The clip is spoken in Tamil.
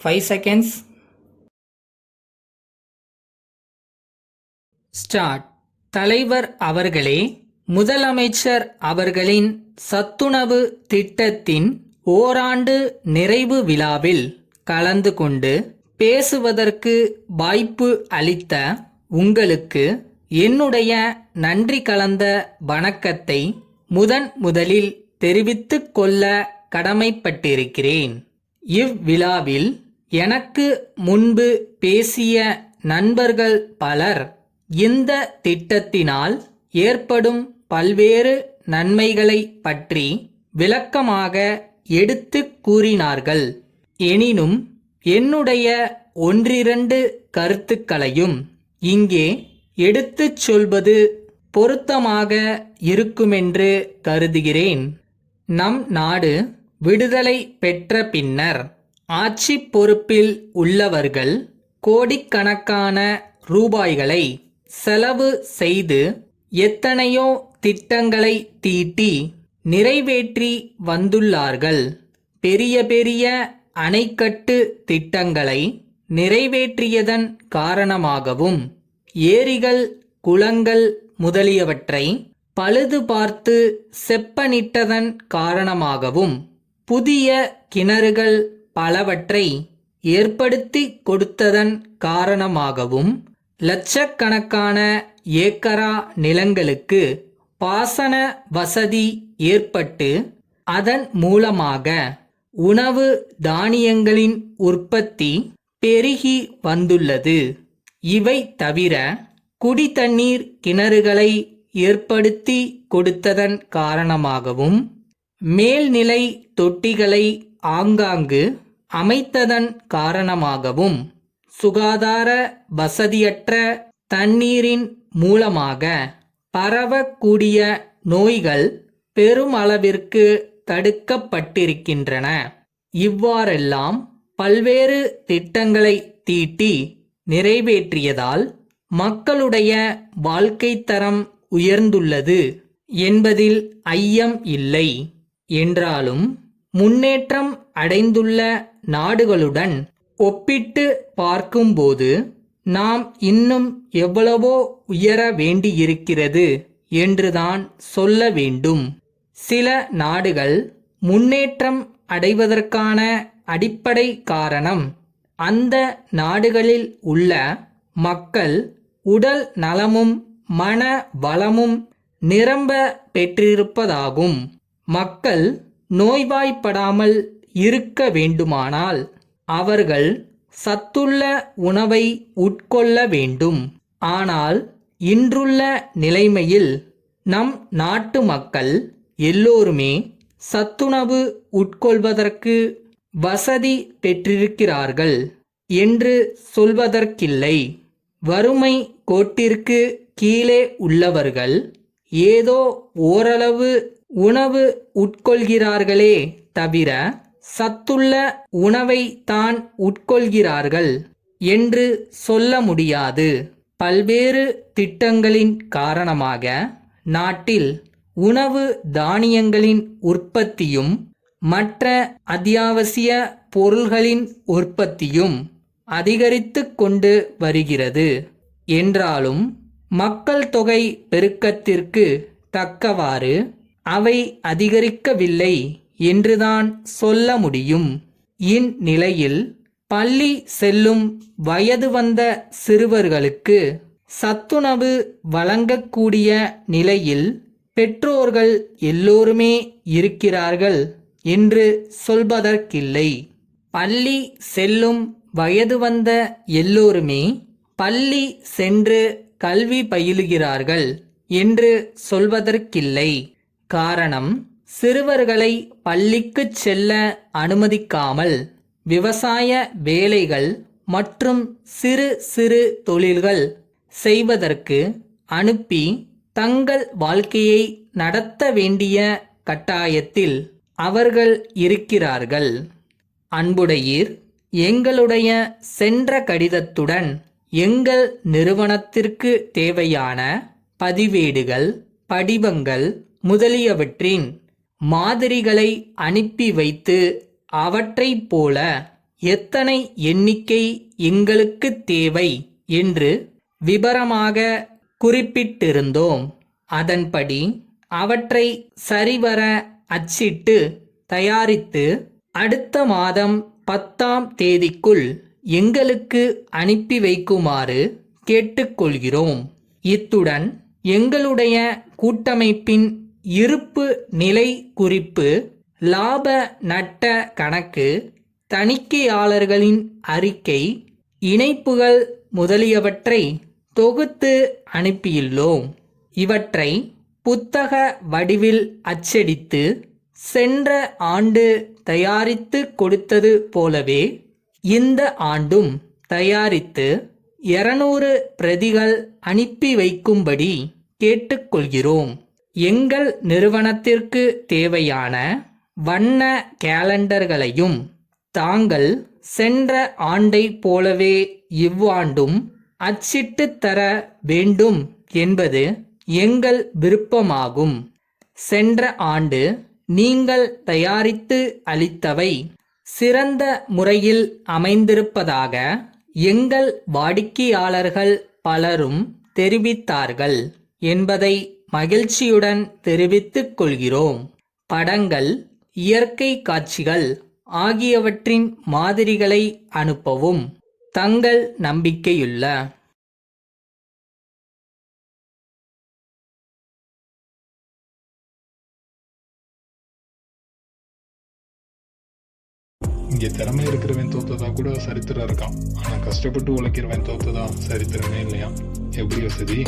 5 seconds. ஸ்டார்ட். தலைவர் அவர்களே, முதலமைச்சர் அவர்களின் சத்துணவு திட்டத்தின் ஓராண்டு நிறைவு விழாவில் கலந்து கொண்டு பேசுவதற்கு வாய்ப்பு அளித்த உங்களுக்கு என்னுடைய நன்றி கலந்த வணக்கத்தை முதலில் தெரிவித்துக் கொள்ள கடமைப்பட்டிருக்கிறேன். இவ்விழாவில் எனக்கு முன்பு பேசிய நண்பர்கள் பலர் இந்த திட்டத்தினால் ஏற்படும் பல்வேறு நன்மைகளை பற்றி விளக்கமாக எடுத்துக் கூறினார்கள். எனினும் என்னுடைய ஒன்றிரண்டு கருத்துக்களையும் இங்கே எடுத்துச் சொல்வது பொருத்தமாக இருக்குமென்று கருதுகிறேன். நம் நாடு விடுதலை பெற்ற பின்னர் ஆட்சி பொறுப்பில் உள்ளவர்கள் கோடிக்கணக்கான ரூபாய்களை செலவு செய்து எத்தனையோ திட்டங்களை தீட்டி நிறைவேற்றி வந்துள்ளார்கள். பெரிய பெரிய அணைக்கட்டு திட்டங்களை நிறைவேற்றியதன் காரணமாகவும் ஏரிகள், குளங்கள் முதலியவற்றை பழுது பார்த்து செப்பனிட்டதன் காரணமாகவும் புதிய கிணறுகள் பலவற்றை ஏற்படுத்தி கொடுத்ததன் காரணமாகவும் லட்சக்கணக்கான ஏக்கரா நிலங்களுக்கு பாசன வசதி ஏற்பட்டு அதன் மூலமாக உணவு தானியங்களின் உற்பத்தி பெருகி வந்துள்ளது. இவை தவிர குடிதண்ணீர் கிணறுகளை ஏற்படுத்தி கொடுத்ததன் காரணமாகவும் மேல்நிலை தொட்டிகளை ஆங்காங்கு அமைத்ததன் காரணமாகவும் சுகாதார வசதியற்ற தண்ணீரின் மூலமாக பரவக்கூடிய நோய்கள் பெருமளவிற்கு தடுக்கப்பட்டிருக்கின்றன. இவ்வாறெல்லாம் பல்வேறு திட்டங்களை தீட்டி நிறைவேற்றியதால் மக்களுடைய வாழ்க்கை தரம் உயர்ந்துள்ளது என்பதில் ஐயம் இல்லை. என்றாலும் முன்னேற்றம் அடைந்துள்ள நாடுகளுடன் ஒப்பிட்டு பார்க்கும்போது நாம் இன்னும் எவ்வளவோ உயர வேண்டியிருக்கிறது என்றுதான் சொல்ல வேண்டும். சில நாடுகள் முன்னேற்றம் அடைவதற்கான அடிப்படை காரணம் அந்த நாடுகளில் உள்ள மக்கள் உடல் நலமும் மன வளமும் நிரம்ப பெற்றிருப்பதாகும். மக்கள் நோய்வாய்ப்படாமல் இருக்க வேண்டுமானால் அவர்கள் சத்துள்ள உணவை உட்கொள்ள வேண்டும். ஆனால் இன்றுள்ள நிலைமையில் நம் நாட்டு மக்கள் எல்லோருமே சத்துணவு உட்கொள்வதற்கு வசதி பெற்றிருக்கிறார்கள் என்று சொல்வதற்கில்லை. வறுமை கோட்டிற்கு கீழே உள்ளவர்கள் ஏதோ ஓரளவு உணவு உட்கொள்கிறார்களே தவிர சத்துள்ள உணவை தான் உட்கொள்கிறார்கள் என்று சொல்ல முடியாது. பல்வேறு திட்டங்களின் காரணமாக நாட்டில் உணவு தானியங்களின் உற்பத்தியும் மற்ற அத்தியாவசிய பொருள்களின் உற்பத்தியும் அதிகரித்து கொண்டு வருகிறது. என்றாலும் மக்கள் தொகை பெருக்கத்திற்கு தக்கவாறு அவை அதிகரிக்கவில்லை என்றுதான் சொல்ல முடியும். இந்நிலையில் பள்ளி செல்லும் வயது வந்த சிறுவர்களுக்கு சத்துணவு வழங்கக்கூடிய நிலையில் பெற்றோர்கள் எல்லோருமே இருக்கிறார்கள் என்று சொல்வதற்கில்லை. பள்ளி செல்லும் வயது வந்த எல்லோருமே பள்ளி சென்று கல்வி பயிலுகிறார்கள் என்று சொல்வதற்கில்லை. காரணம், சிறுவர்களை பள்ளிக்குச் செல்ல அனுமதிக்காமல் விவசாய வேலைகள் மற்றும் சிறு சிறு தொழில்கள் செய்வதற்கு அனுப்பி தங்கள் வாழ்க்கையை நடத்த வேண்டிய கட்டாயத்தில் அவர்கள் இருக்கிறார்கள். அன்புடையீர், எங்களுடைய சென்ற கடிதத்துடன் எங்கள் நிறுவனத்திற்கு தேவையான பதிவேடுகள், படிவங்கள் முதலியவற்றின் மாதிரிகளை அனுப்பி வைத்து அவற்றைப் போல எத்தனை எண்ணிக்கை எங்களுக்கு தேவை என்று விபரமாக குறிப்பிட்டிருந்தோம். அதன்படி அவற்றை சரிவர அச்சிட்டு தயாரித்து அடுத்த மாதம் 10ஆம் தேதிக்குள் எங்களுக்கு அனுப்பி வைக்குமாறு கேட்டுக்கொள்கிறோம். இத்துடன் எங்களுடைய கூட்டமைப்பின் இருப்பு நிலை குறிப்பு, லாப நட்ட கணக்கு, தணிக்கையாளர்களின் அறிக்கை, இணைப்புகள் முதலியவற்றை தொகுத்து அனுப்பியுள்ளோம். இவற்றை புத்தக வடிவில் அச்சடித்து சென்ற ஆண்டு தயாரித்து கொடுத்தது போலவே இந்த ஆண்டும் தயாரித்து 200 பிரதிகள் அனுப்பி வைக்கும்படி கேட்டுக்கொள்கிறோம். எங்கள் நிறுவனத்திற்கு தேவையான வண்ண கேலண்டர்களையும் தாங்கள் சென்ற ஆண்டை போலவே இவ்வாண்டும் அச்சிட்டு தர வேண்டும் என்பது எங்கள் விருப்பமாகும். சென்ற ஆண்டு நீங்கள் தயாரித்து அளித்தவை சிறந்த முறையில் அமைந்திருப்பதாக எங்கள் வாடிக்கையாளர்கள் பலரும் தெரிவித்தார்கள் என்பதை மகிழ்ச்சியுடன் தெரிவித்துக் கொள்கிறோம். படங்கள், இயற்கை காட்சிகள் ஆகியவற்றின் மாதிரிகளை அனுப்பவும். தங்கள் நம்பிக்கையுள்ள இங்கே திறமை இருக்கிறவன் தோத்ததா கூட சரித்திரம் இருக்கான். ஆனா கஷ்டப்பட்டு உழைக்கிறவன் தோத்ததா சரித்திரமே இல்லையா? எப்படி வசதி?